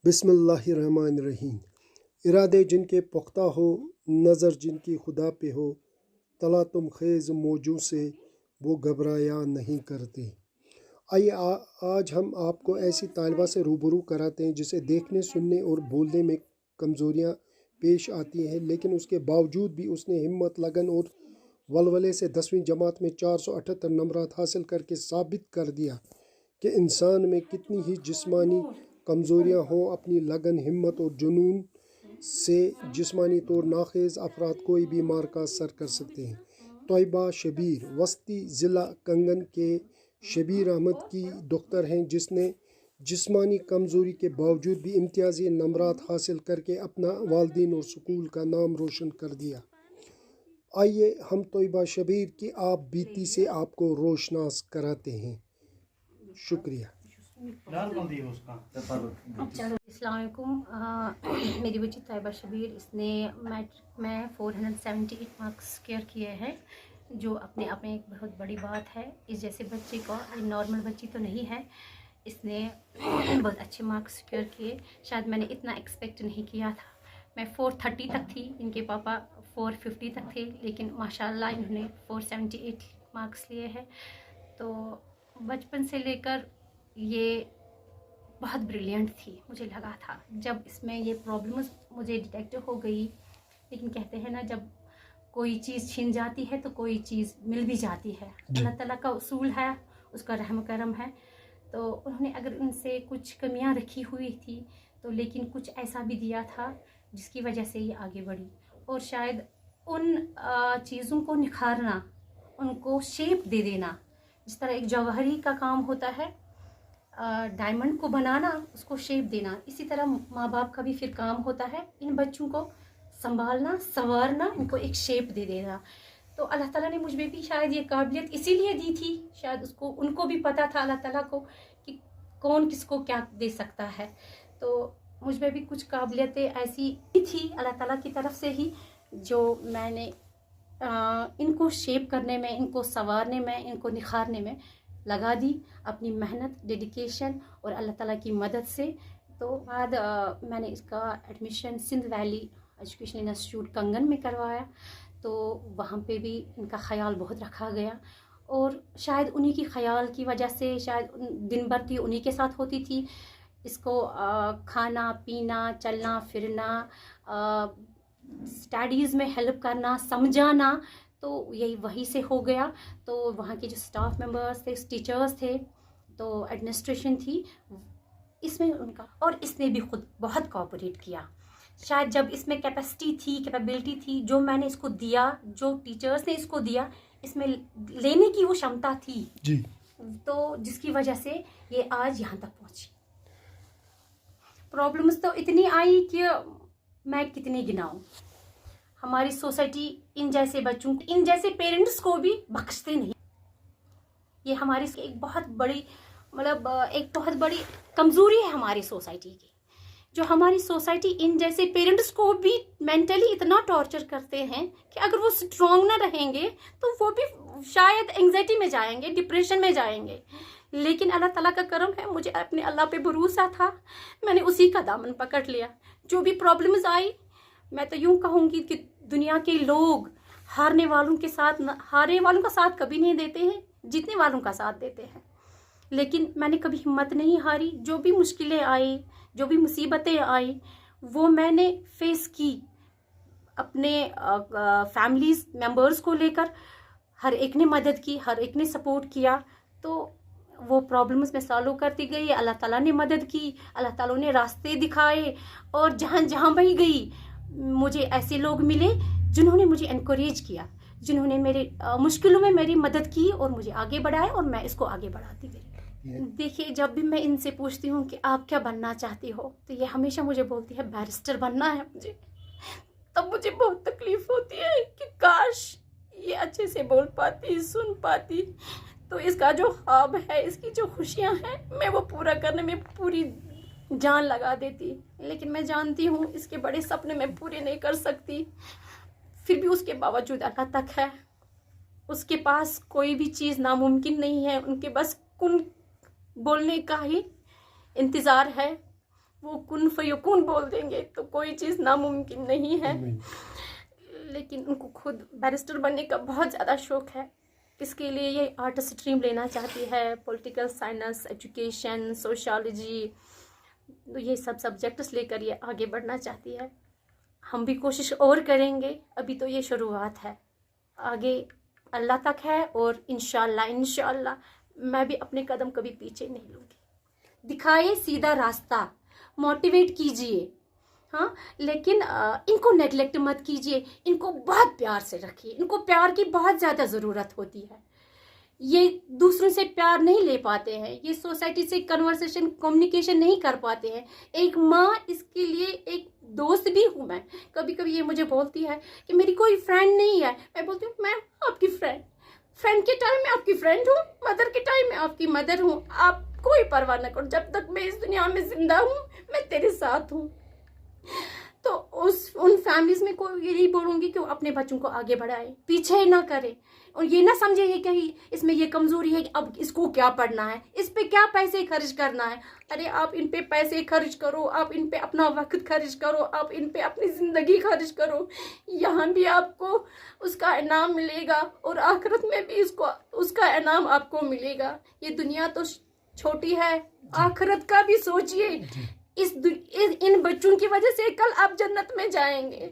बिस्मिल्लाहिर्रहमानिर्रहीम। इरादे जिनके पुख्ता हो, नज़र जिनकी खुदा पे हो, तला तुम खेज़ मौजों से वो घबराया नहीं करते। आइए आज हम आपको ऐसी तालिबा से रूबरू कराते हैं जिसे देखने, सुनने और बोलने में कमज़ोरियाँ पेश आती हैं, लेकिन उसके बावजूद भी उसने हिम्मत, लगन और वलवले से 10वीं जमात में 478 नंबरात हासिल करके साबित कर दिया कि इंसान में कितनी ही जिस्मानी कमज़ोरियाँ हों, अपनी लगन, हिम्मत और जुनून से जिस्मानी तौर नाखेज़ अफराद कोई भी मार्का सर कर सकते हैं। तोयबा शबीर वस्ती ज़िला कंगन के शबीर अहमद की डॉक्टर हैं, जिसने जिस्मानी कमज़ोरी के बावजूद भी इम्तियाज़ी नंबरात हासिल करके अपना वालिदैन और स्कूल का नाम रोशन कर दिया। आइए हम तोयबा शबीर की आप बीती से आपको रोशनास कराते हैं। शुक्रिया। अस्सलामुअलैकुम। मेरी बच्ची तोयबा शबीर, इसने मैट्रिक में 478 मार्क्स स्कोर किए हैं, जो अपने आप में एक बहुत बड़ी बात है। इस जैसे बच्ची को, नॉर्मल बच्ची तो नहीं है, इसने बहुत अच्छे मार्क्स स्कोर किए। शायद मैंने इतना एक्सपेक्ट नहीं किया था। मैं 430 तक थी, इनके पापा 450 तक थे, लेकिन माशाल्लाह इन्होंने 478 मार्क्स लिए हैं। तो बचपन से लेकर ये बहुत ब्रिलियंट थी, मुझे लगा था। जब इसमें ये प्रॉब्लम्स मुझे डिटेक्ट हो गई, लेकिन कहते हैं ना, जब कोई चीज़ छीन जाती है तो कोई चीज़ मिल भी जाती है। अल्लाह ताला का उसूल है, उसका रहम करम है। तो उन्होंने अगर उनसे कुछ कमियां रखी हुई थी, तो लेकिन कुछ ऐसा भी दिया था जिसकी वजह से ये आगे बढ़ी। और शायद उन चीज़ों को निखारना, उनको शेप दे देना, जिस तरह एक जौहरी का काम होता है, डायमंड को बनाना, उसको शेप देना, इसी तरह माँ बाप का भी फिर काम होता है इन बच्चों को संभालना, संवारना, इनको एक शेप दे देना। तो अल्लाह ताला ने मुझ में भी शायद ये काबिलियत इसीलिए दी थी। शायद उनको भी पता था, अल्लाह ताला को, कि कौन किसको क्या दे सकता है। तो मुझ में भी कुछ काबिलियतें ऐसी थी अल्लाह ताला की तरफ से ही, जो मैंने इनको शेप करने में, इनको संवारने में, इनको निखारने में लगा दी, अपनी मेहनत, डेडिकेशन और अल्लाह ताला की मदद से। तो बाद मैंने इसका admission Sindh valley education institute Kangan में करवाया। तो वहाँ पे भी इनका ख्याल बहुत रखा गया, और शायद उन्हीं की ख्याल की वजह से, शायद दिन भर थी उन्हीं के साथ होती थी। इसको खाना पीना, चलना फिरना, स्टडीज़ में हेल्प करना, समझाना, तो यही वहीं से हो गया। तो वहाँ के जो स्टाफ मेंबर्स थे, टीचर्स थे, तो एडमिनिस्ट्रेशन थी, इसमें उनका, और इसने भी खुद बहुत कोऑपरेट किया। शायद जब इसमें कैपेसिटी थी, कैपेबिलिटी थी, जो मैंने इसको दिया, जो टीचर्स ने इसको दिया, इसमें लेने की वो क्षमता थी जी। तो जिसकी वजह से ये आज यहाँ तक पहुँची। प्रॉब्लम्स तो इतनी आई कि मैं कितनी गिनाऊं। हमारी सोसाइटी इन जैसे बच्चों, इन जैसे पेरेंट्स को भी बख्शते नहीं। ये हमारी एक बहुत बड़ी, मतलब एक बहुत बड़ी कमजोरी है हमारी सोसाइटी की, जो हमारी सोसाइटी इन जैसे पेरेंट्स को भी मेंटली इतना टॉर्चर करते हैं कि अगर वो स्ट्रांग ना रहेंगे तो वो भी शायद एंजाइटी में जाएंगे, डिप्रेशन में जाएंगे। लेकिन अल्लाह ताला का करम है, मुझे अपने अल्लाह पे भरोसा था, मैंने उसी का दामन पकड़ लिया। जो भी प्रॉब्लम्स आई, मैं तो यूं कहूँगी कि दुनिया के लोग हारने वालों के साथ, हारने वालों का साथ कभी नहीं देते हैं, जीतने वालों का साथ देते हैं। लेकिन मैंने कभी हिम्मत नहीं हारी। जो भी मुश्किलें आई, जो भी मुसीबतें आई, वो मैंने फेस की अपने फैमिलीज मेंबर्स को लेकर। हर एक ने मदद की, हर एक ने सपोर्ट किया। तो वो प्रॉब्लम्स मैं सॉल्व करती गई, अल्लाह ताला ने मदद की, अल्लाह ताला ने रास्ते दिखाए, और जहाँ जहाँ भी गई मुझे ऐसे लोग मिले जिन्होंने मुझे एनकरेज किया, जिन्होंने मेरे मुश्किलों में मेरी मदद की और मुझे आगे बढ़ाया, और मैं इसको आगे बढ़ाती गई। देखिए, जब भी मैं इनसे पूछती हूँ कि आप क्या बनना चाहती हो, तो ये हमेशा मुझे बोलती है बैरिस्टर बनना है मुझे। तब मुझे बहुत तकलीफ होती है कि काश ये अच्छे से बोल पाती, सुन पाती, तो इसका जो ख्वाब है, इसकी जो खुशियाँ हैं, मैं वो पूरा करने में पूरी जान लगा देती। लेकिन मैं जानती हूँ इसके बड़े सपने मैं पूरे नहीं कर सकती। फिर भी उसके बावजूद अल्लाह तक है, उसके पास कोई भी चीज़ नामुमकिन नहीं है। उनके बस कुन बोलने का ही इंतज़ार है, वो कुन फयकून बोल देंगे तो कोई चीज़ नामुमकिन नहीं है। लेकिन उनको खुद बैरिस्टर बनने का बहुत ज़्यादा शौक़ है। इसके लिए ये आर्ट स्ट्रीम लेना चाहती है, पॉलिटिकल साइंस, एजुकेशन, सोशियोलॉजी, तो ये सब सब्जेक्ट्स लेकर ये आगे बढ़ना चाहती है। हम भी कोशिश और करेंगे, अभी तो ये शुरुआत है, आगे अल्लाह तक है और इंशाल्लाह मैं भी अपने कदम कभी पीछे नहीं लूँगी। दिखाइए सीधा रास्ता, मोटिवेट कीजिए, हाँ, लेकिन इनको नेगलेक्ट मत कीजिए, इनको बहुत प्यार से रखिए। इनको प्यार की बहुत ज़्यादा ज़रूरत होती है। ये दूसरों से प्यार नहीं ले पाते हैं, ये सोसाइटी से कन्वर्सेशन, कम्युनिकेशन नहीं कर पाते हैं। एक माँ इसके लिए एक दोस्त भी हूँ मैं। कभी कभी ये मुझे बोलती है कि मेरी कोई फ्रेंड नहीं है। मैं बोलती हूँ मैं आपकी फ्रेंड के टाइम में आपकी फ्रेंड हूँ, मदर के टाइम में आपकी मदर हूँ। आप कोई परवाह न करो, जब तक मैं इस दुनिया में जिंदा हूँ मैं तेरे साथ हूँ। तो उन फैमिलीज में को यही बोलूँगी कि वो अपने बच्चों को आगे बढ़ाए, पीछे ना करें। और ये ना समझे ये कहीं इसमें ये कमजोरी है कि अब इसको क्या पढ़ना है, इस पे क्या पैसे खर्च करना है। अरे आप इन पे पैसे खर्च करो, आप इन पे अपना वक्त खर्च करो, आप इन पे अपनी जिंदगी खर्च करो। यहाँ भी आपको उसका इनाम मिलेगा और आखिरत में भी उसका इनाम आपको मिलेगा। ये दुनिया तो छोटी है, आखिरत का भी सोचिए। इन बच्चों की वजह से कल आप जन्नत में जाएंगे।